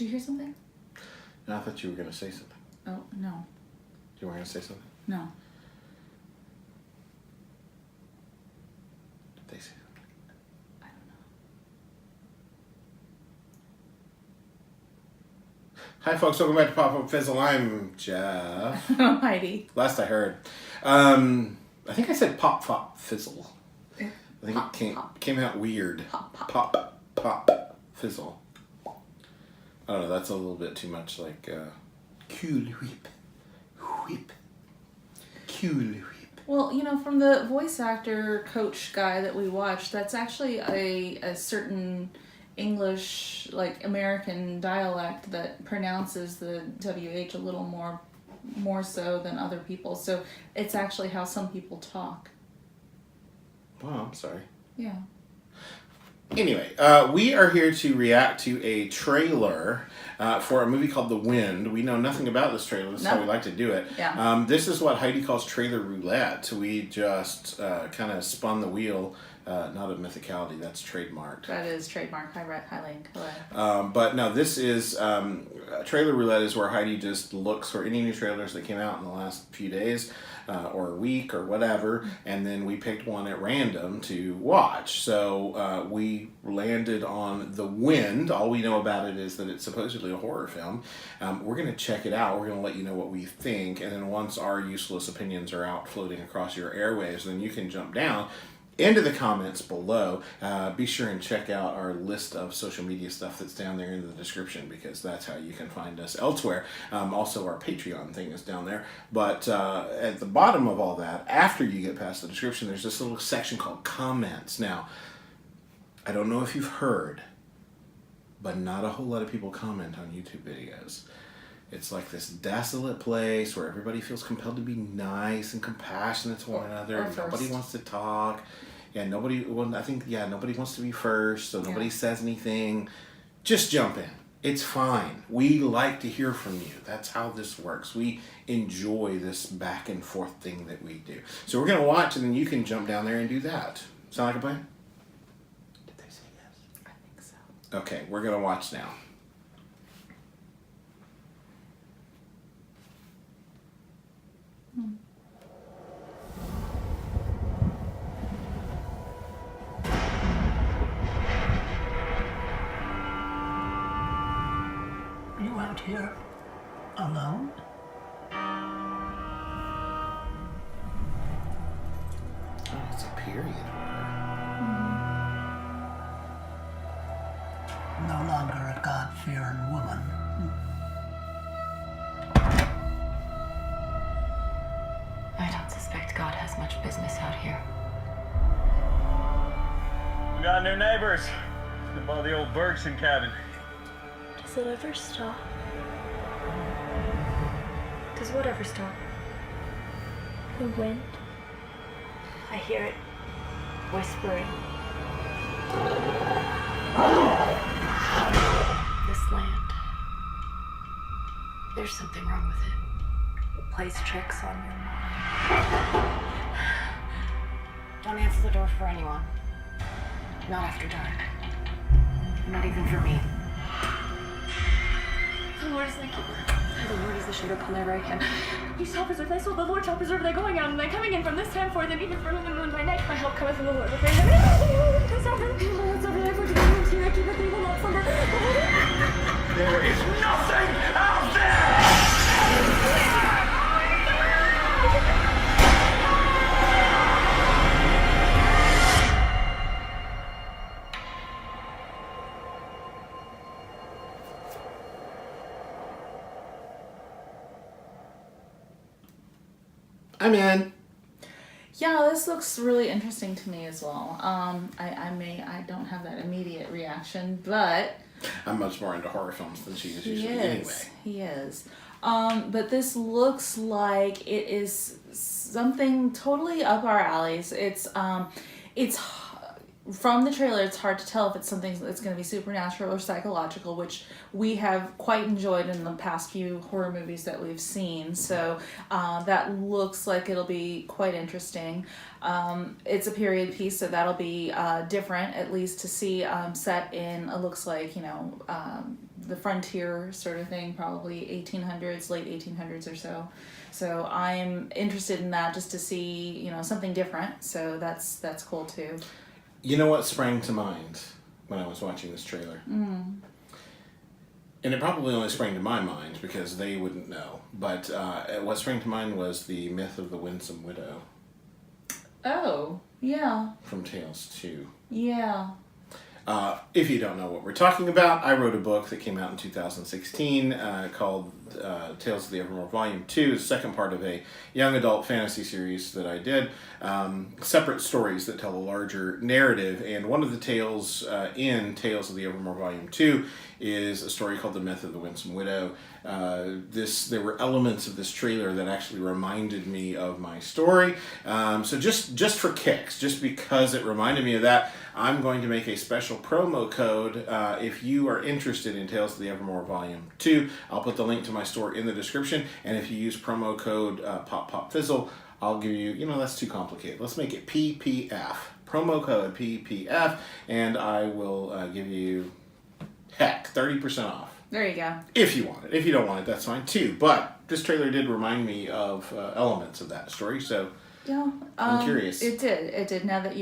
you hear something? No, I thought you were going to say something. Oh, no. You were going to say something? No. Did they say something? I don't know. Hi, folks. Welcome back to Pop Up Fizzle. I'm Jeff. Oh, Heidi. Last I heard. I think I said Pop Pop Fizzle. I think Pop, it pop. came out weird. Pop, pop. Pop, pop, fizzle. I don't know, that's a little bit too much like cool whip. Whip. Cool whip. Well, you know, from the voice actor coach guy that we watched, that's actually a certain English, like American dialect that pronounces the WH a little more so than other people. So it's actually how some people talk. Wow, I'm sorry. Yeah. Anyway, we are here to react to a trailer for a movie called The Wind. We know nothing about this trailer. This is how we like to do it. Yeah. This is what Heidi calls trailer roulette. We just kind of spun the wheel. Not a mythicality, that's trademarked. That is trademark. Hi Link. Hello. But no, this is trailer roulette is where Heidi just looks for any new trailers that came out in the last few days or a week or whatever, and then we picked one at random to watch. So we landed on The Wind. All we know about it is that it's supposedly a horror film. We're going to check it out. We're going to let you know what we think, and then once our useless opinions are out floating across your airwaves, then you can jump down into the comments below. Be sure and check out our list of social media stuff that's down there in the description, because that's how you can find us elsewhere. Also, our Patreon thing is down there. But at the bottom of all that, after you get past the description, there's this little section called comments. Now, I don't know if you've heard, but not a whole lot of people comment on YouTube videos. It's like this desolate place where everybody feels compelled to be nice and compassionate to one another. And nobody wants to talk. Yeah, nobody wants to be first, so nobody says anything. Just jump in. It's fine. We like to hear from you. That's how this works. We enjoy this back and forth thing that we do. So we're going to watch, and then you can jump down there and do that. Sound like a plan? Did they say yes? I think so. Okay, we're going to watch now. You out here alone? Oh, it's a period. No longer a God-fearing woman. I don't suspect God has much business out here. We got new neighbors. Above the old Bergson cabin. Does it ever stop? Does whatever stop? The wind? I hear it whispering. This land. There's something wrong with it. It plays tricks on your mind. Don't answer the door for anyone. Not after dark. Not even for me. The Lord is like, The Lord is the shade upon their right hand. you shall preserve thy soul. The Lord shall preserve thy going out and thy coming in from this time forth and even from the moon by night. My help cometh from the Lord. There is nothing out there! I'm in. Yeah, this looks really interesting to me as well. I don't have that immediate reaction, but I'm much more into horror films than she is he usually is. anyway. He is. But this looks like it is something totally up our alleys. It's from the trailer, it's hard to tell if it's something that's going to be supernatural or psychological, which we have quite enjoyed in the past few horror movies that we've seen. So that looks like it'll be quite interesting. It's a period piece, so that'll be different, at least to see set in, it looks like, the frontier sort of thing, probably 1800s, late 1800s or so. So I'm interested in that just to see, you know, something different. So that's cool too. You know what sprang to mind when I was watching this trailer? And it probably only sprang to my mind because they wouldn't know. But what sprang to mind was the myth of the Winsome Widow Oh, yeah. from Tales 2. Yeah. If you don't know what we're talking about, I wrote a book that came out in 2016 called Tales of the Evermore Volume 2. It's the second part of a young adult fantasy series that I did. Separate stories that tell a larger narrative. And one of the tales in Tales of the Evermore Volume 2 is a story called The Myth of the Winsome Widow. There were elements of this trailer that actually reminded me of my story. So just for kicks, just because it reminded me of that, I'm going to make a special promo code if you are interested in Tales of the Evermore Volume 2. I'll put the link to my store in the description, and if you use promo code PopPopFizzle, I'll give you, that's too complicated. Let's make it PPF. Promo code PPF, and I will give you, 30% off. There you go. If you want it. If you don't want it, that's fine too. But this trailer did remind me of elements of that story, so Yeah, I'm curious. It did. Now that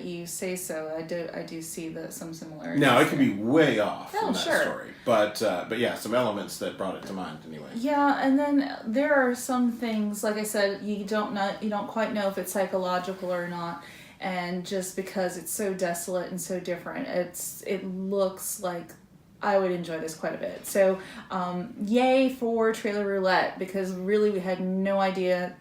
you say so, I do see some similarities. Now it could be way off Oh, from that sure. story, but yeah, some elements that brought it to mind anyway. Yeah, and then there are some things, like I said, you don't quite know if it's psychological or not, and just because it's so desolate and so different, it looks like I would enjoy this quite a bit. So, yay for Trailer Roulette, because really we had no idea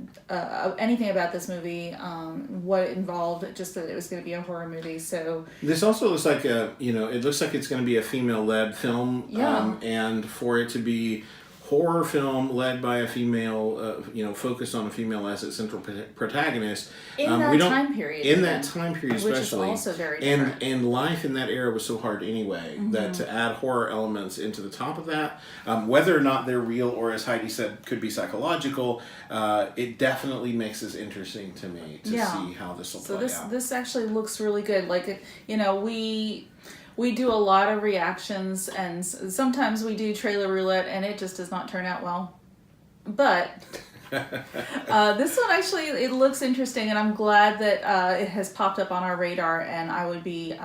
anything about this movie, what it involved, just that it was going to be a horror movie. So This also looks like it looks like it's going to be a female-led film, Yeah. And for it to be horror film led by a female, focused on a female as its central protagonist. In that time period, In even, that time period, which is especially. also very different. And life in that era was so hard anyway, that to add horror elements into the top of that, whether or not they're real or, as Heidi said, could be psychological, it definitely makes this interesting to me to see how this will play out. This actually looks really good. Like, we do a lot of reactions, and sometimes we do Trailer Roulette, and it just does not turn out well. But this one actually, it looks interesting, and I'm glad that it has popped up on our radar, and I would be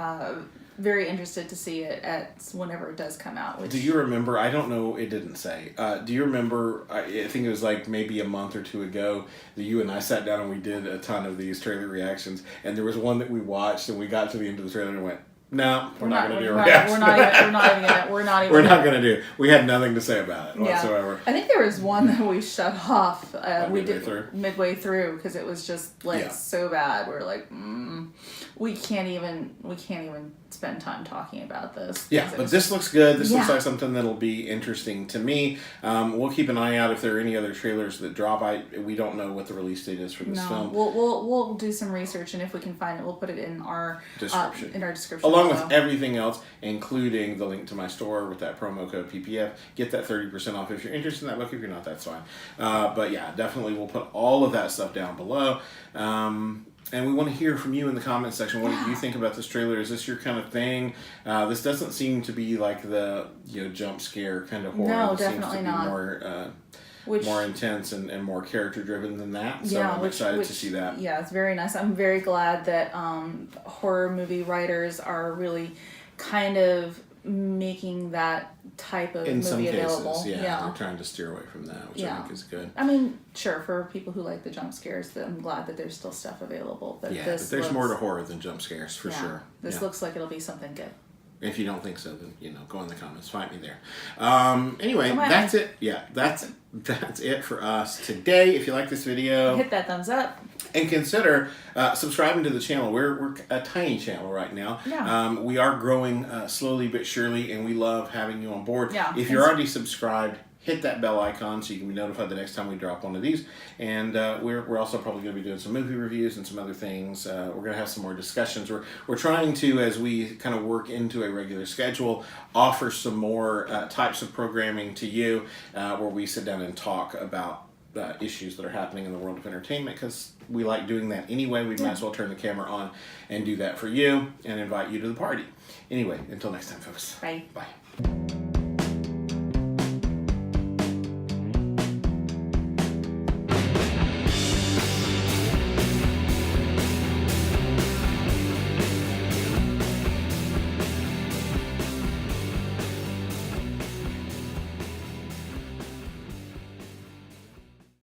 very interested to see it whenever it does come out. Do you remember, I don't know, it didn't say, do you remember, I think it was like maybe a month or two ago, that you and I sat down and we did a ton of these trailer reactions, and there was one that we watched, and we got to the end of the trailer and went, no, we're not going to do a reaction. We're not even going to do. We had nothing to say about it whatsoever. I think there was one that we shut off. Midway through because it was just so bad. We're like, we can't even spend time talking about this. Yeah, but this looks good. This looks like something that'll be interesting to me. We'll keep an eye out if there are any other trailers that drop. We don't know what the release date is for this film. We'll do some research, and if we can find it, we'll put it in our description. Along with everything else, including the link to my store with that promo code PPF. Get that 30% off if you're interested in that book. If you're not, that's fine. But yeah, definitely we'll put all of that stuff down below. And we want to hear from you in the comments section. What do you think about this trailer? Is this your kind of thing? This doesn't seem to be like the jump scare kind of horror. No, it definitely seems to be not. more intense and more character driven than that. So I'm excited to see that. Yeah, it's very nice. I'm very glad that horror movie writers are really kind of making that type of in movie available. Cases, they're trying to steer away from that, which I think is good. I mean, sure, for people who like the jump scares, I'm glad that there's still stuff available. But but there's more to horror than jump scares, for sure. This looks like it'll be something good. If you don't think so, then go in the comments, fight me there. Anyway, that's it. Yeah, that's it for us today. If you like this video, hit that thumbs up and consider subscribing to the channel. We're a tiny channel right now. Yeah. We are growing slowly but surely, and we love having you on board. Yeah. If you're already subscribed, hit that bell icon so you can be notified the next time we drop one of these. And we're also probably going to be doing some movie reviews and some other things. We're going to have some more discussions. We're trying to, as we kind of work into a regular schedule, offer some more types of programming to you where we sit down and talk about issues that are happening in the world of entertainment, because we like doing that anyway. We might as well turn the camera on and do that for you and invite you to the party. Anyway, until next time, folks. Bye. Bye.